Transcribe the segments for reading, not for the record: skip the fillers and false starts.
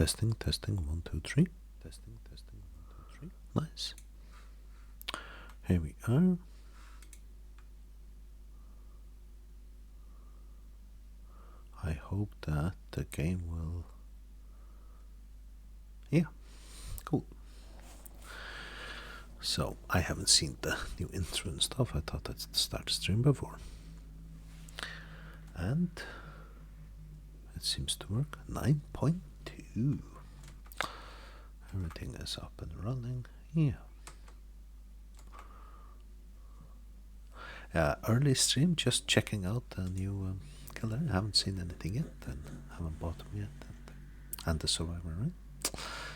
Testing, testing, 1, 2, 3. Testing, testing, 1, 2, 3. Nice. Here we are. I hope that the game will. Yeah, cool. So, I haven't seen the new intro and stuff. I thought I'd start the stream before. And it seems to work. 9.2. Everything is up and running. Yeah. Early stream, just checking out the new killer. I haven't seen anything yet, and haven't bought them yet. And the Survivor, right?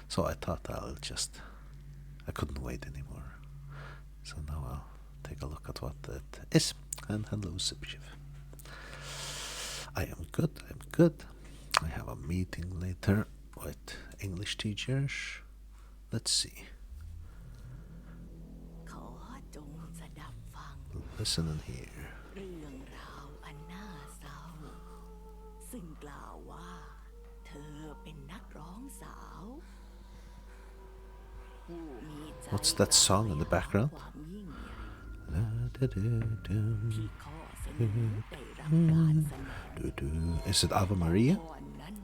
So I thought I couldn't wait anymore. So now I'll take a look at what it is. And hello, Sipshiv. I am good. I have a meeting later with English teachers. Let's see. Listen and hear. เรื่องราวอันน่าเศร้าซึ่งกล่าวว่าเธอเป็นนักร้องสาวผู้มีใจ What's that song in the background? ความยิ่งใหญ่ที่ข้อเสนอได้รับการเสนอ Is it Ave Maria? ก่อนนั้น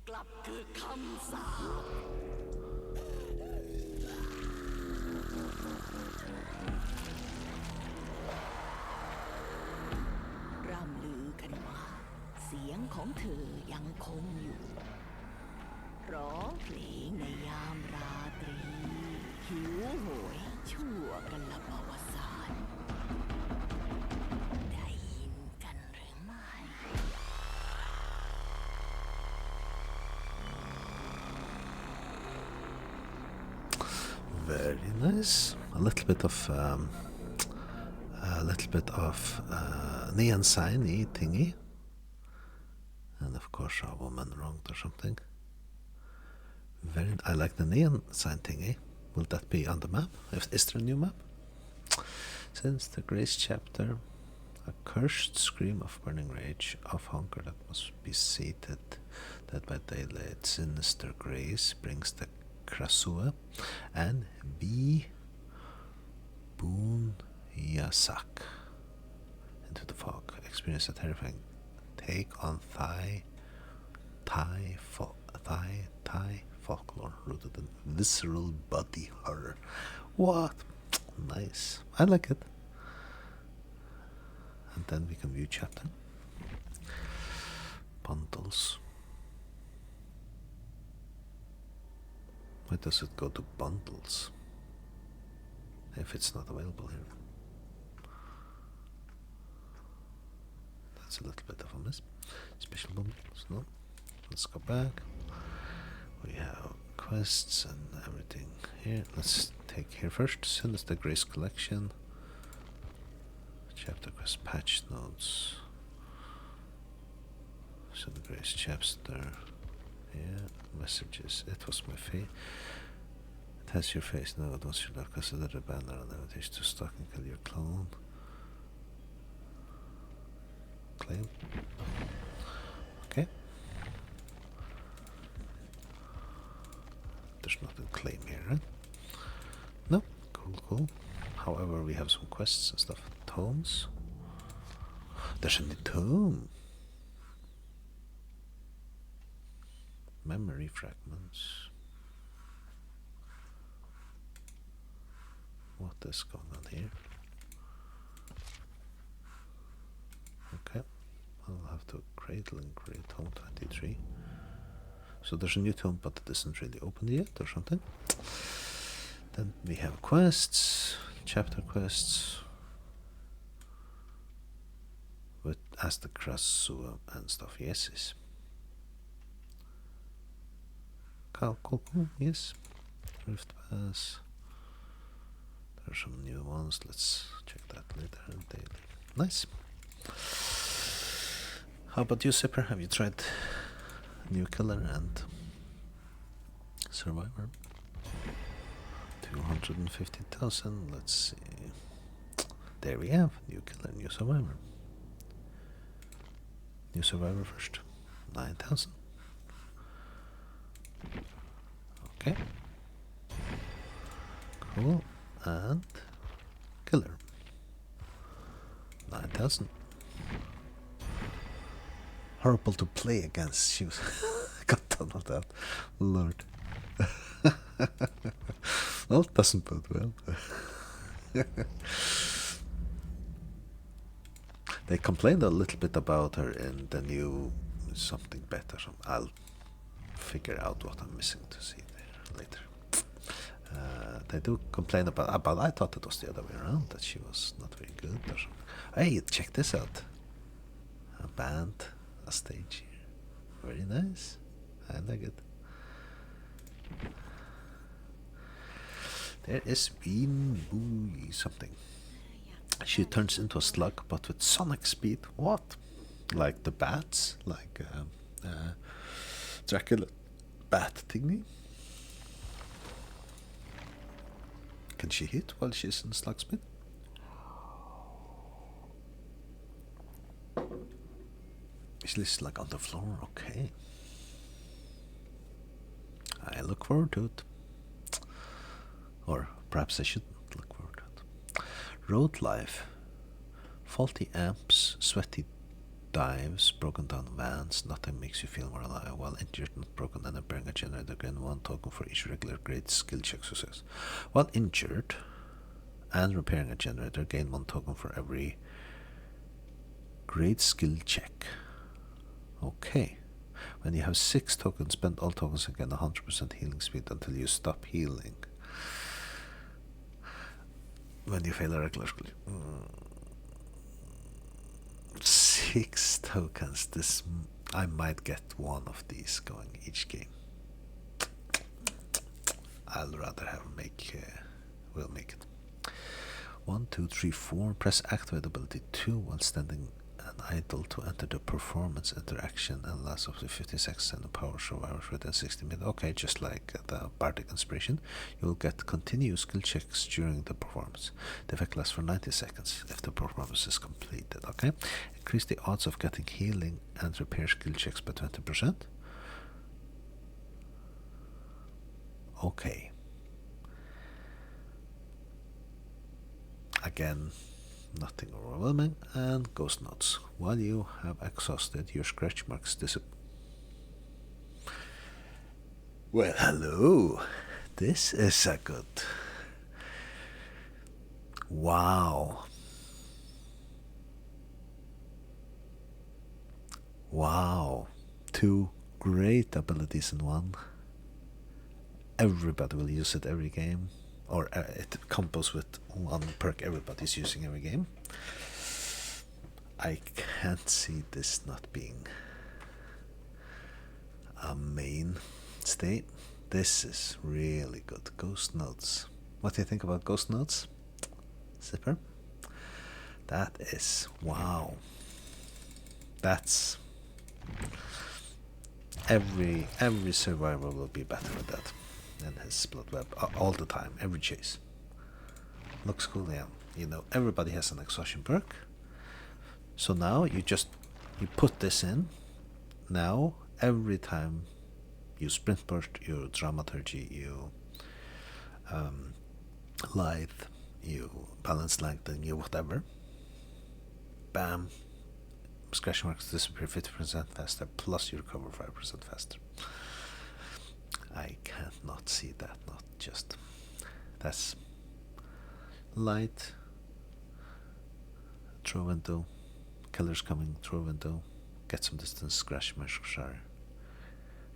กลับคือคำสาปร่ำลือกันว่าเสียงของเธอยังคงอยู่ร้องเพลงในยามราตรีหิวโหยชั่วกันละประวัติศาสตร์ได้ยินกันหรือไม่ Very nice. A little bit of neon sign-y thingy, and of course a woman wronged or something. I like the neon sign thingy. Will that be on the map? Is there a new map? Since the Grace chapter, a cursed scream of burning rage, of hunger that must be sated, that by daylight sinister grace brings the Krasua and V. Boon Yasak into the fog. Experience a terrifying take on Thai folklore rooted in visceral body horror. What? Nice. I like it. And then we can view chapter. Bundles. Why does it go to bundles if it's not available here? That's a little bit of a miss. Special bundles, no. Let's go back. We have quests and everything here. Let's take here first. Sinister Grace Collection. Chapter quest patch notes. Sinister Grace chapter. Yeah, messages. It was my face. It has your face now. Don't you not consider the banner and invitation to stalk and kill your clone? Claim. Okay. There's nothing claim here, right? No. Cool. However, we have some quests and stuff. Tomes. There's a new tome. Memory fragments. What is going on here? Okay, I'll have to cradle and create tome 23. So there's a new tome, but it isn't really open yet or something. Then we have quests, chapter quests with as the Krasua and stuff. Yes. Cool. Yes. Rift Pass. There are some new ones. Let's check that later. Daily. Nice. How about you, Zipper? Have you tried New Killer and Survivor? 250,000. Let's see. There we have New Killer, New Survivor. New Survivor first. 9,000. Okay. Cool. And killer. 9,000. Horrible to play against. She was got done with that. Lord. Well, it doesn't bode well. They complained a little bit about her in the new something better. I'll figure out what I'm missing to see there later. They do complain about. But I thought it was the other way around, that she was not very good. Or something. Hey, check this out. A band, a stage here. Very nice. I like it. There is Bean something. She turns into a slug, but with sonic speed. What? Like the bats? Like Dracula bat thingy? Can she hit while she's in slug speed? Is this like on the floor? Okay. I look forward to it. Or perhaps I shouldn't look forward to it. Road life. Faulty amps, sweaty dives, broken down vans, nothing makes you feel more alive. While injured, not broken, and repairing a generator, gain 1 token for each regular great skill check success. While injured and repairing a generator, gain 1 token for every great skill check. Okay. When you have 6 tokens, spend all tokens and gain 100% healing speed until you stop healing. When you fail a regular skill. 6 tokens. This I might get one of these going each game. I'll rather have we'll make it. 1, 2, 3, 4. Press activate ability 2 while standing and idle to enter the performance interaction and lasts up to 50 seconds and the power survivors within 60 minutes. Okay, just like the Bardic Inspiration, you will get continuous skill checks during the performance. The effect lasts for 90 seconds if the performance is completed. Okay, increase the odds of getting healing and repair skill checks by 20%. Okay. Again, nothing overwhelming. And ghost notes. While you have exhausted, your scratch marks disappear. Well, hello. This is a good. Wow. Wow. 2 great abilities in one. Everybody will use it every game. Or it combos with 1 perk everybody's using every game. I can't see this not being a mainstay. This is really good. Ghost Notes. What do you think about Ghost Notes, Zipper? That is wow. That's every survivor will be better with that. And his blood web all the time, every chase. Looks cool, yeah. You know, everybody has an exhaustion perk. So now you put this in. Now every time you sprint burst, you dramaturgy, you lithe, you balance lengthening, you whatever. Bam. Scratch marks disappear 50% faster, plus you recover 5% faster. I can't not see that, not just. That's light, throw window, killers coming, throw window, get some distance, scratch marks are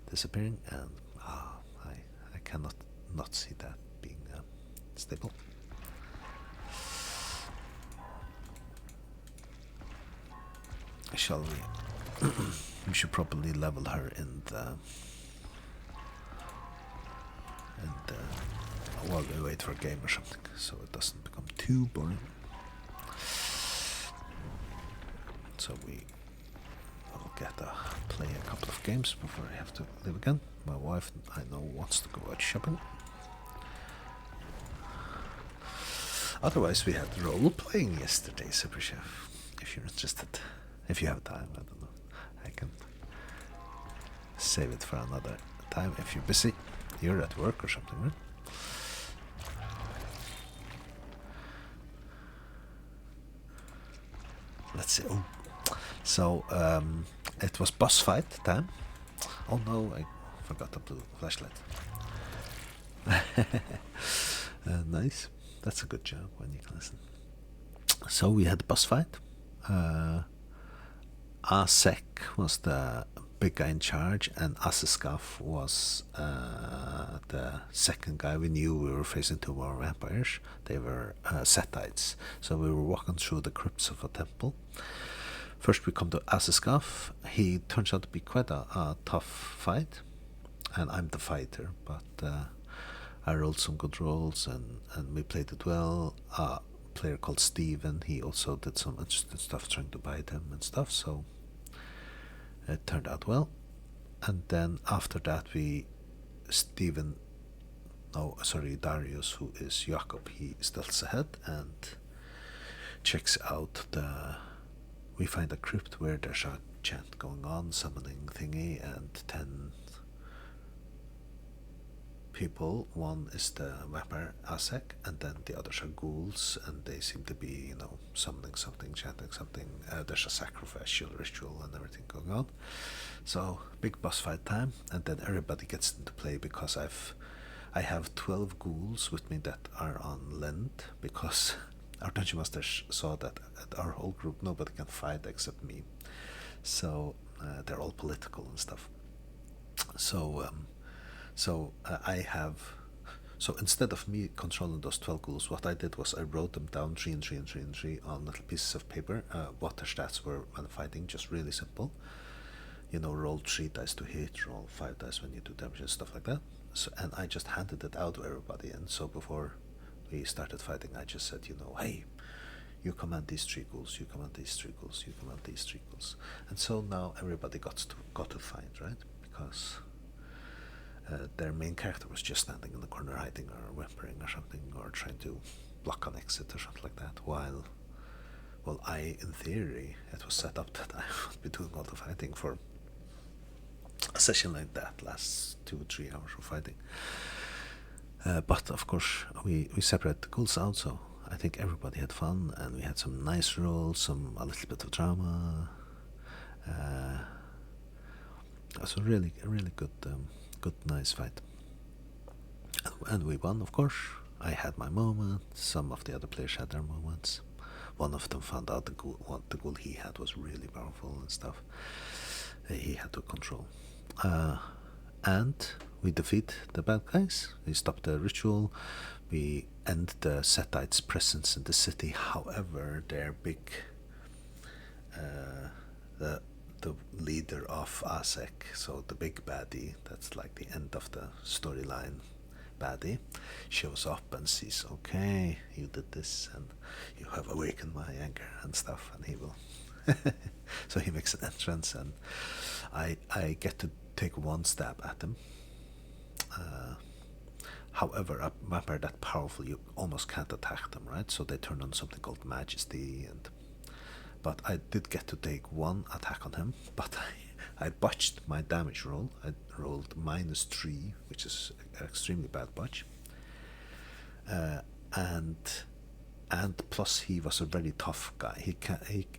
disappearing, and I cannot not see that being stable. Shall we? We should probably level her in the. And while we wait for a game or something, so it doesn't become too boring. So we will play a couple of games before I have to leave again. My wife, I know, wants to go out shopping. Otherwise, we had role playing yesterday, Super Chef. If you're interested, if you have time, I don't know. I can save it for another time if you're busy. You're at work or something, right? Let's see. Oh, so it was boss fight time. Oh no, I forgot the blue flashlight. Nice. That's a good job when you can listen. So we had the boss fight. Asek was the big guy in charge, and Asiskaf was the second guy. We knew we were facing two more vampires. They were Setites. So we were walking through the crypts of a temple. First we come to Asiskaf. He turns out to be quite a tough fight, and I'm the fighter, but I rolled some good rolls, and we played it well. A player called Steven, he also did some interesting stuff trying to bite him and stuff, so it turned out well. And then after that Darius, who is Jakob, he stilts ahead and checks out we find a crypt where there's a chant going on, summoning thingy, and 10 people. One is the vampire Asek, and then the others are ghouls, and they seem to be, summoning something, chanting something. There's a sacrificial ritual and everything going on. So big boss fight time, and then everybody gets into play because I have 12 ghouls with me that are on Lend, because our dungeon masters saw that our whole group nobody can fight except me. So they're all political and stuff. So instead of me controlling those 12 ghouls, what I did was I wrote them down 3 and 3 and 3 and 3 on little pieces of paper, what their stats were when fighting, just really simple. Roll 3 dice to hit, roll 5 dice when you do damage and stuff like that. So, and I just handed it out to everybody, and so before we started fighting, I just said, hey, you command these 3 ghouls, you command these 3 ghouls, you command these 3 ghouls. And so now everybody got to fight, right? Because their main character was just standing in the corner hiding or whimpering or something, or trying to block an exit or something like that, while in theory it was set up that I would be doing all the fighting for a session like that lasts 2-3 hours of fighting. But of course we separate the ghouls out, so I think everybody had fun, and we had some nice rolls, a little bit of drama. It was a really good nice fight, and we won, of course. I had my moment, some of the other players had their moments. One of them found out the ghoul he had was really powerful and stuff. He had to control. And we defeat the bad guys, we stop the ritual, we end the Setites' presence in the city. However, their big the leader of Asek, so the big baddie, that's like the end of the storyline baddie, shows up and sees, okay, you did this and you have awakened my anger and stuff, and he will so he makes an entrance, and I get to take one stab at him. However, a vampire that powerful, you almost can't attack them, right? So they turn on something called Majesty, but I did get to take one attack on him, but I botched my damage roll. I rolled -3, which is an extremely bad botch. And plus he was a very tough guy.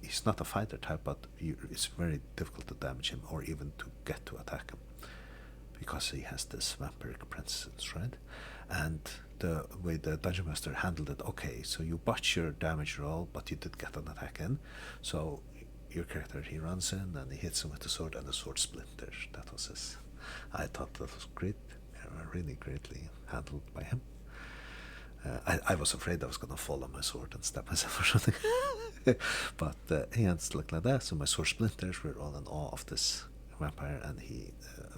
He's not a fighter type, but it's very difficult to damage him or even to get to attack him, because he has this vampiric presence, right? And the way the dungeon master handled it, okay, so you botch your damage roll, but you did get an attack in, so your character, he runs in and he hits him with the sword, and the sword splinters. That was his. I thought that was great, really greatly handled by him. I was afraid I was going to fall on my sword and stab myself or something. But he hands look like that, so my sword splinters. We're all in awe of this vampire, and he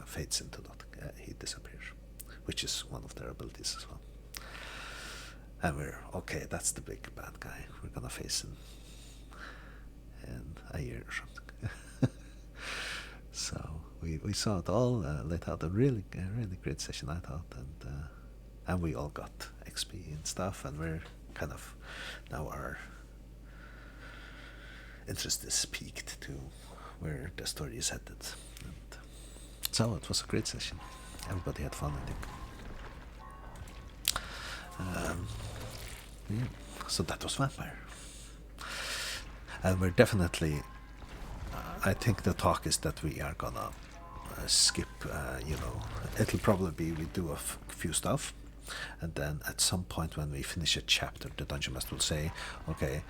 fades into nothing. He disappears, which is one of their abilities as well. And we're, okay, that's the big bad guy. We're going to face him in a year or something. So we saw it all, laid out a really great session, I thought, and we all got XP and stuff, and we're kind of, now our interest is peaked to where the story is headed. And so it was a great session. Everybody had fun, I think. Yeah. So that was Vampire. And we're definitely, I think the talk is that we are gonna skip, it'll probably be we do a few stuff, and then at some point when we finish a chapter, the Dungeon Master will say, okay,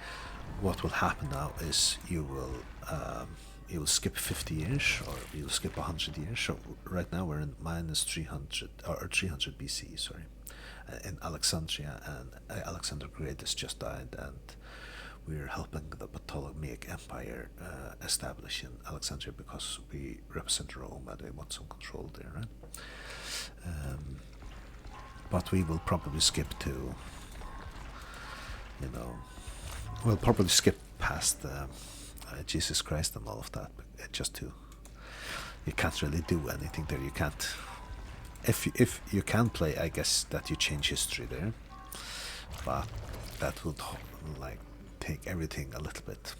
what will happen now is you will skip 50 years, or you'll skip 100 years. So right now we're in minus 300, or 300 BC, sorry, in Alexandria, and Alexander the Great has just died, and we're helping the Ptolemaic Empire establish in Alexandria because we represent Rome and we want some control there, right? But we will probably skip to, we'll probably skip past Jesus Christ and all of that, just to, you can't really do anything there. You can't, if you can play, I guess that you change history there, but that would like take everything a little bit,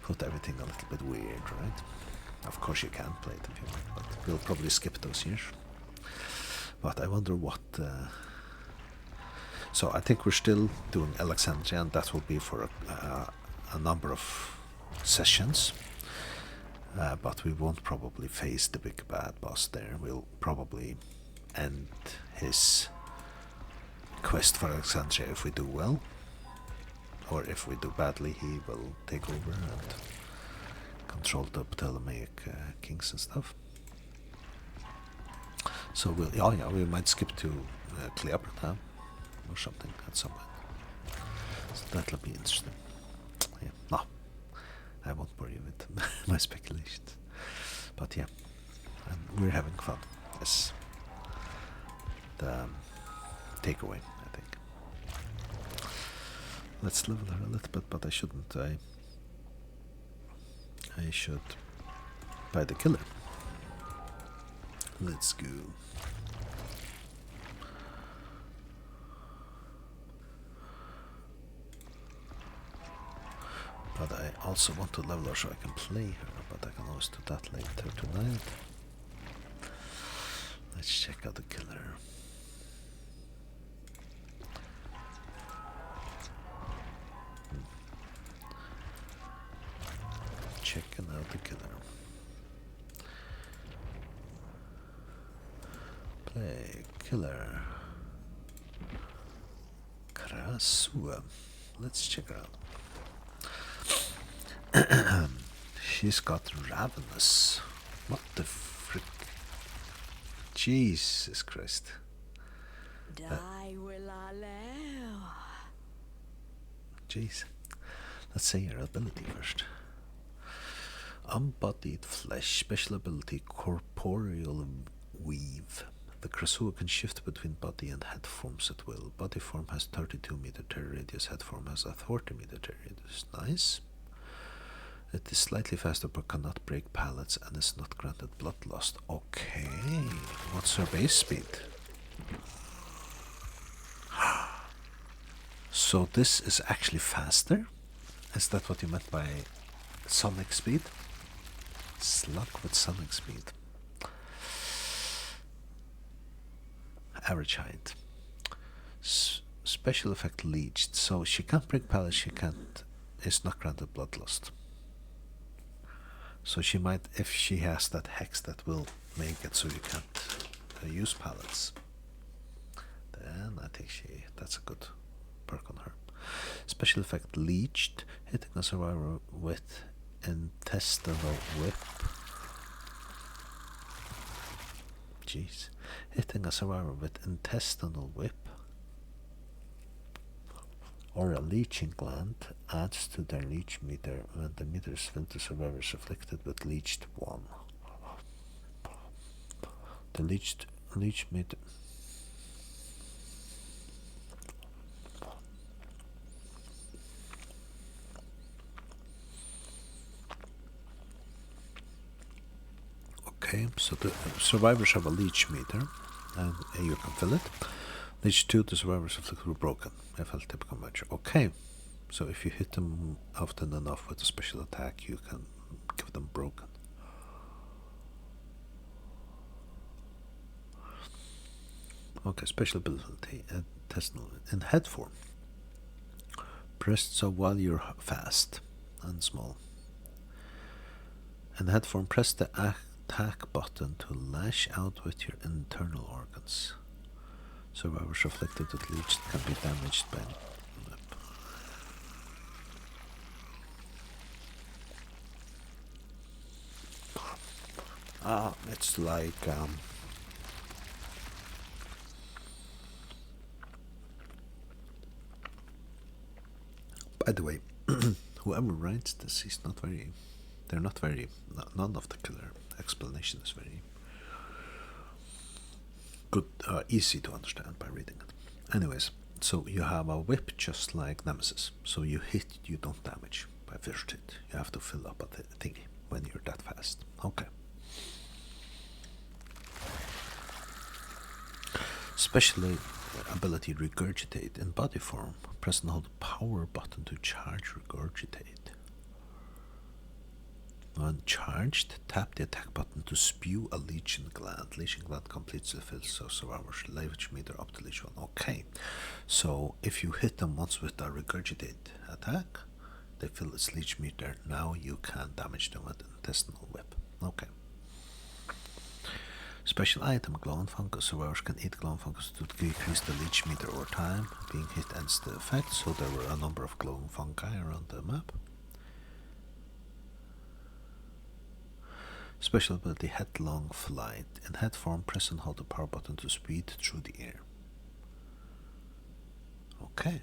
put everything a little bit weird, right? Of course you can play it if you want, but we'll probably skip those years. But I wonder what. So I think we're still doing Alexandria, and that will be for a number of sessions. But we won't probably face the big bad boss there. We'll probably end his quest for Alexandria if we do well. Or if we do badly, he will take over and control the Ptolemaic kings and stuff. So we might skip to Cleopatra or something at some point. So that'll be interesting. Yeah, no, I won't bore you with my speculations. But yeah, and we're having fun. Yes, the takeaway, I think. Let's level her a little bit, but I shouldn't. I should buy the killer. Let's go. But I also want to level her so I can play her, but I can always do that later tonight. Let's check out the killer. Checking out the killer. Play killer. Krasua. Let's check her out. She's got Ravenous. What the frick? Jesus Christ. Jeez. Let's say her ability first. Unbodied flesh, special ability, corporeal weave. The Krasua can shift between body and head forms at will. Body form has 32 meter terror radius, head form has a 40 meter terror radius. Nice. It is slightly faster but cannot break pallets and is not granted bloodlust. Okay. What's her base speed? So this is actually faster? Is that what you meant by sonic speed? Slug with sonic speed. Average height. Special effect leeched. So she can't break pallets, she can't, is not granted bloodlust. So she might, if she has that hex that will make it so you can't use pallets, then I think that's a good perk on her. Special effect leeched, hitting a survivor with intestinal whip. Jeez. Hitting a survivor with intestinal whip or a leeching gland adds to their leech meter when the meter is filled. The survivor is afflicted with leeched 1. The leech meter. Okay, so the survivors have a leech meter, and you can fill it. Leech 2, the survivors afflicted were broken. FL typical match. Okay, so if you hit them often enough with a special attack, you can give them broken. Okay, special ability. intestinal in head form. Press so while you're fast and small. In head form, press the attack button to lash out with your internal organs. Survivors afflicted with leech can be damaged by lip. It's like by the way, whoever writes this is not very. They're not very. None of the killer explanation is very good, easy to understand by reading it. Anyways, so you have a whip just like Nemesis. So you hit, you don't damage by first hit. You have to fill up a thingy when you're that fast. Okay. Special ability Regurgitate in body form. Press and hold the power button to charge Regurgitate. When charged, tap the attack button to spew a Legion Gland. Legion Gland completes the fill, so survivors leverage meter up to Legion. Okay, so if you hit them once with a Regurgitate attack, they fill its Leech meter. Now you can damage them with an intestinal whip. Okay. Special item Glowing Fungus. Survivors can eat glowing fungus to decrease the Leech meter over time. Being hit ends the effect, so there were a number of glowing fungi around the map. Special ability Headlong Flight. In head form, press and hold the power button to speed through the air. Okay.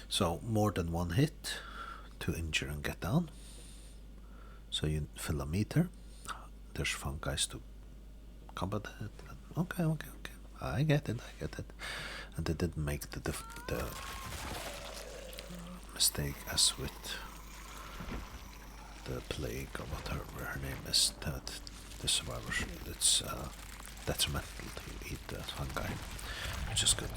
So more than one hit to injure and get down. So you fill a meter. There's fungi to combat it. Okay. I get it. And they didn't make the mistake as with the plague or whatever her name is, that the survivors, it's detrimental to eat the fungi, which is good.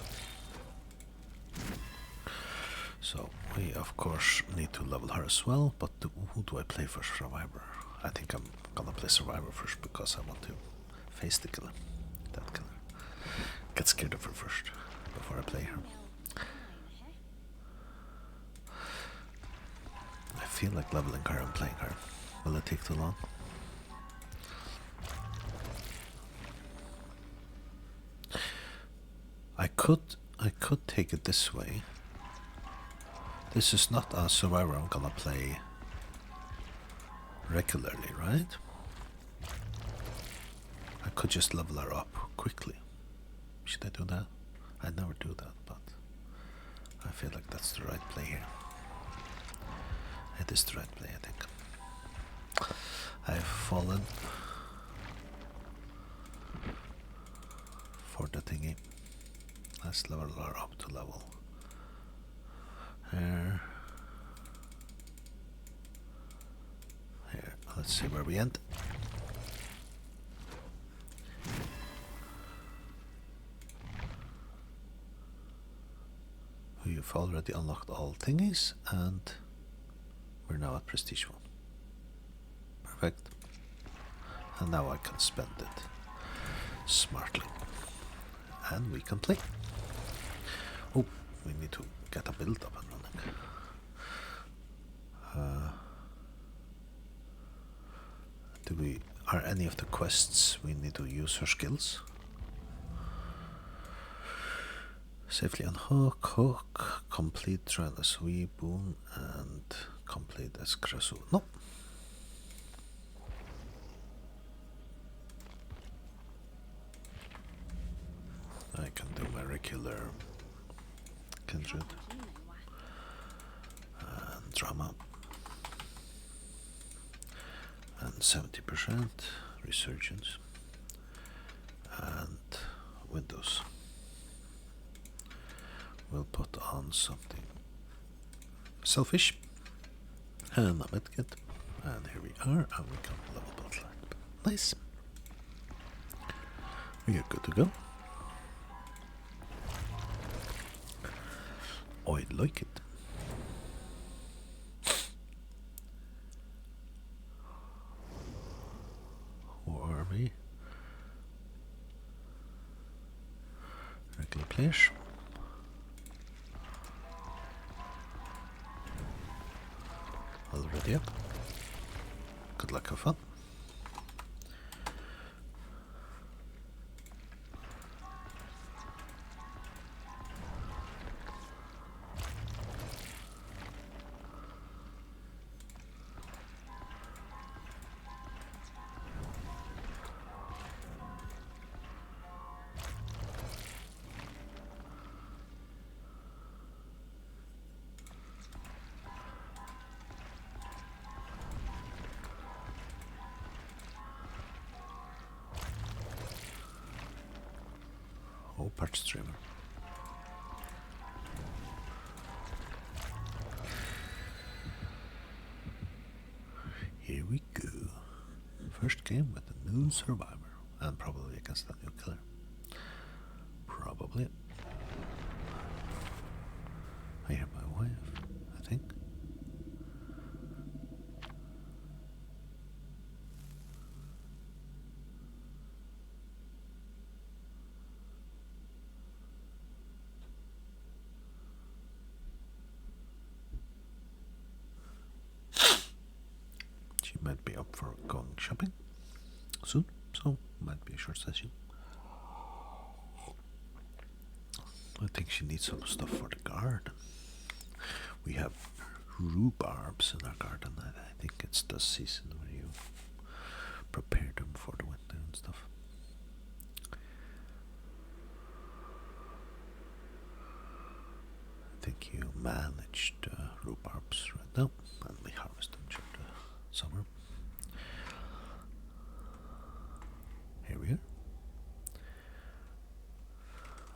So we of course need to level her as well, but who do I play for survivor? I think I'm gonna play survivor first because I want to face the killer, that killer. Get scared of her first before I play her. I feel like leveling her and playing her. Will it take too long? I could take it this way. This is not a survivor I'm gonna play regularly, right? I could just level her up quickly. Should I do that? I never do that, but I feel like that's the right play here. It is the right play, I think. I've fallen for the thingy. Let's level her up to level. Here. Let's see where we end. We've already unlocked all thingies, and we're now at Prestige 1. Perfect. And now I can spend it smartly. And we can play. Oh, we need to get a build up and running. Are any of the quests we need to use her skills? Safely unhook, hook, complete trial as boon, and complete as Krasu. No. I can do my regular Kindred and drama. And 70% resurgence and Windows. We'll put on something selfish and a medkit, and here we are, and we can level both light. Nice. We are good to go. I like it. Who are we? players. Already up. Good luck, have fun. Oh, part streamer. Here we go. First game with a new survivor. And probably against a new killer. Probably. I hear my wife, I think. She might be up for going shopping soon, so might be a short session. I think she needs some stuff for the garden. We have rhubarbs in our garden. I think it's the season where you prepare them for the winter and stuff. I think you manage the rhubarbs right now, and we harvest them during the summer. Here we are.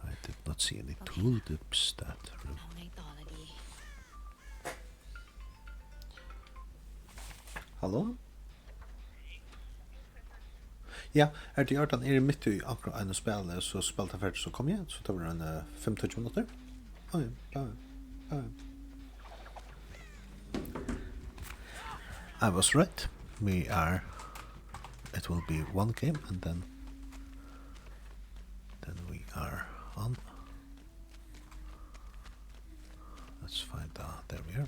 I did not see any tulips that room. Hallo? Ja, til Jordan midt i akkurat en spill, så spilte jeg ferdig, så kom jeg, så det var en 5-20 minutter. I was right. It will be one game, and then we are on. Let's find there we are.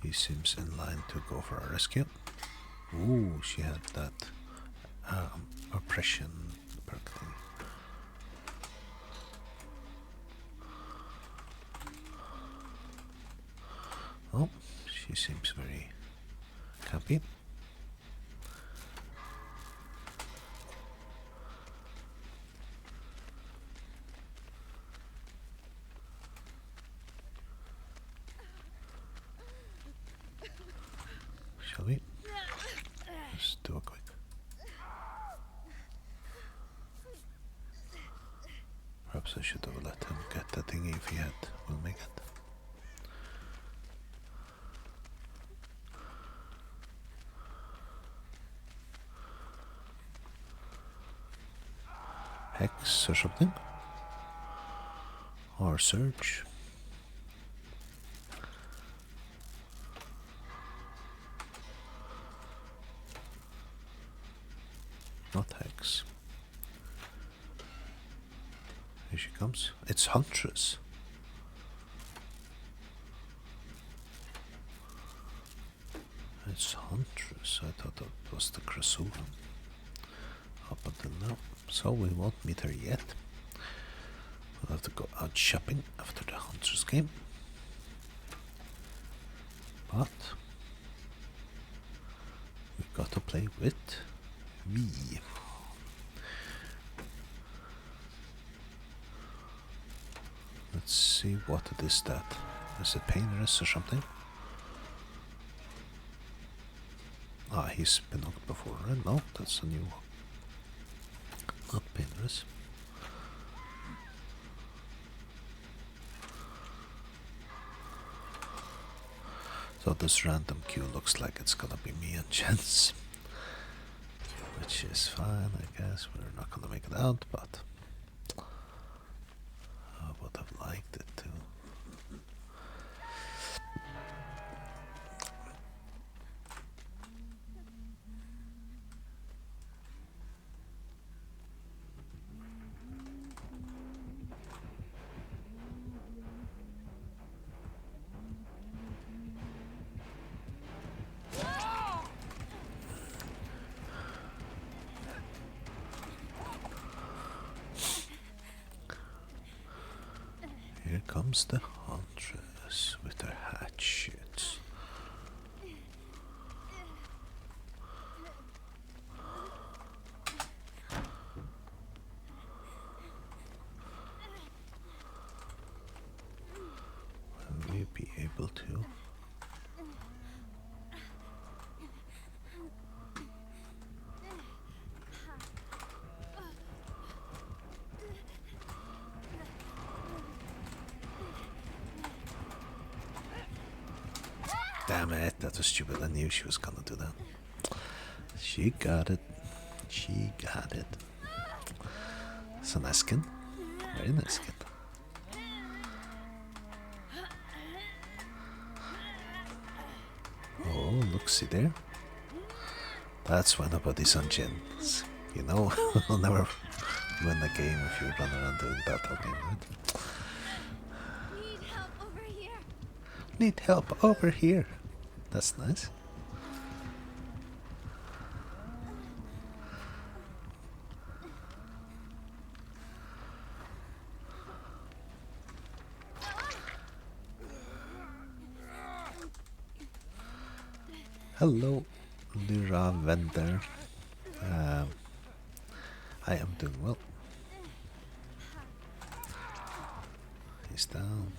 He seems in line to go for a rescue. Ooh, she had that oppression perk thing. Oh, she seems very happy. Shall we? Let's do a quick. Perhaps I should have let him get that thingy if he will make it. Hex or something? Or Surge? Not Hex. Here she comes. It's Huntress. It's Huntress. I thought that was the Krasula. Up until now. So we won't meet her yet. We'll have to go out shopping after the Huntress game. But we've got to play with me. Let's see what it is that. Is it Painteress or something? Ah, he's been knocked before, right? No, that's a new one. Not Painteress. So this random queue looks like it's gonna be me and Jens. Which is fine, I guess. We're not gonna make it out, but I would have liked it to. comes the huntress with her hatchets. Will we be able to? Damn it, that was stupid. I knew she was gonna do that. She got it. She got it. It's a nice skin. Very nice skin. Oh, look, see there? That's why nobody's on gens. You know, you'll never win the game if you run around doing that all game, right? Need help over here. Need help over here. That's nice. Hello, Lyra Vendor. I am doing well. He's down.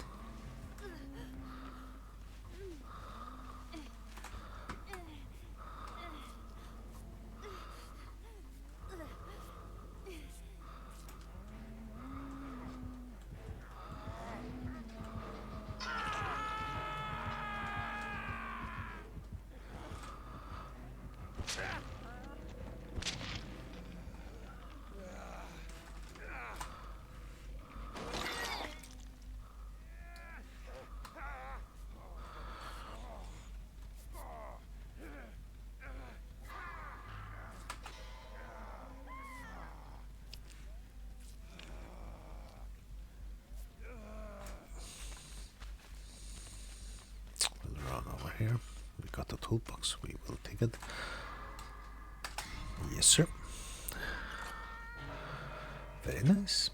We'll run over here. We got the toolbox. We will take it. Yes, sir. Very nice.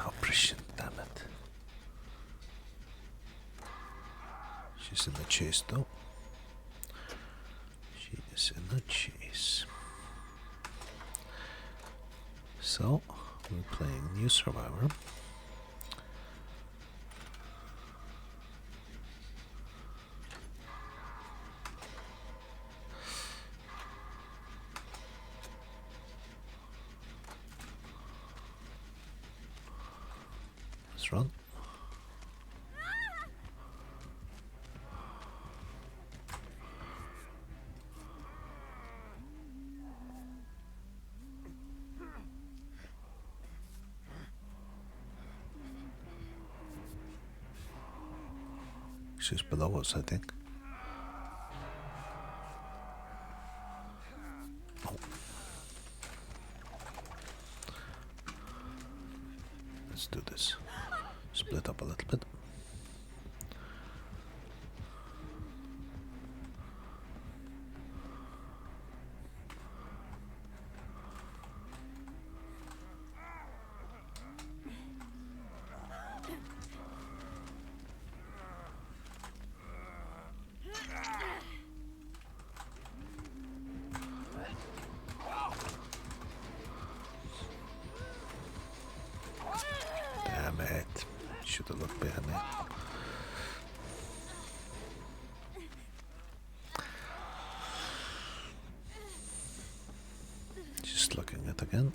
Operation, damn it. She's in the chase though. She is in the chase. So, we're playing New Survivor. Let's run. She's below us, I think. Oh. Let's do this. Split up a little bit. Damn it. Should have looked behind me. Just looking at it again.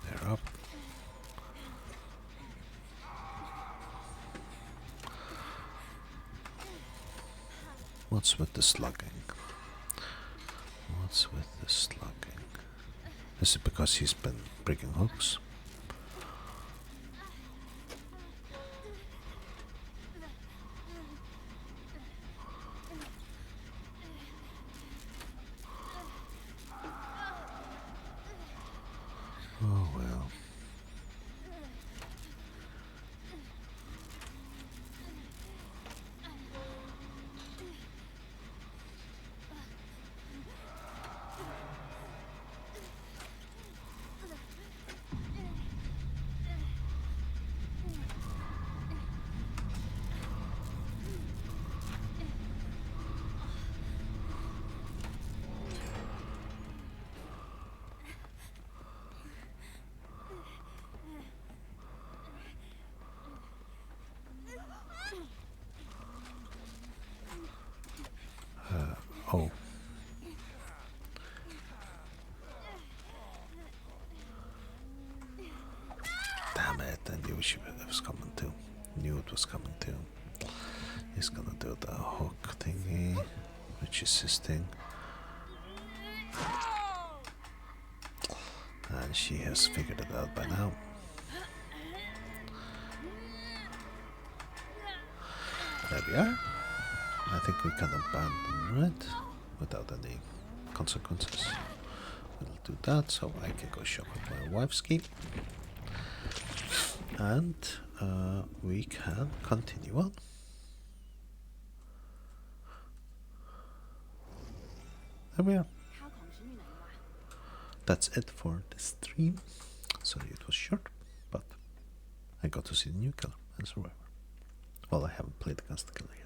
They're up. What's with the slugging? What's with the slugging? Is it because he's been breaking hooks? Oh well. Oh. Damn it, I knew it was coming too. Knew it was coming too. He's gonna do the hook thingy, which is his thing. And she has figured it out by now. There we are. I think we can abandon it without any consequences. We'll do that so I can go shop at my wife's key. And we can continue on. There we are. That's it for the stream. Sorry it was short, but I got to see the new killer and survivor. Well, I haven't played against the killer yet.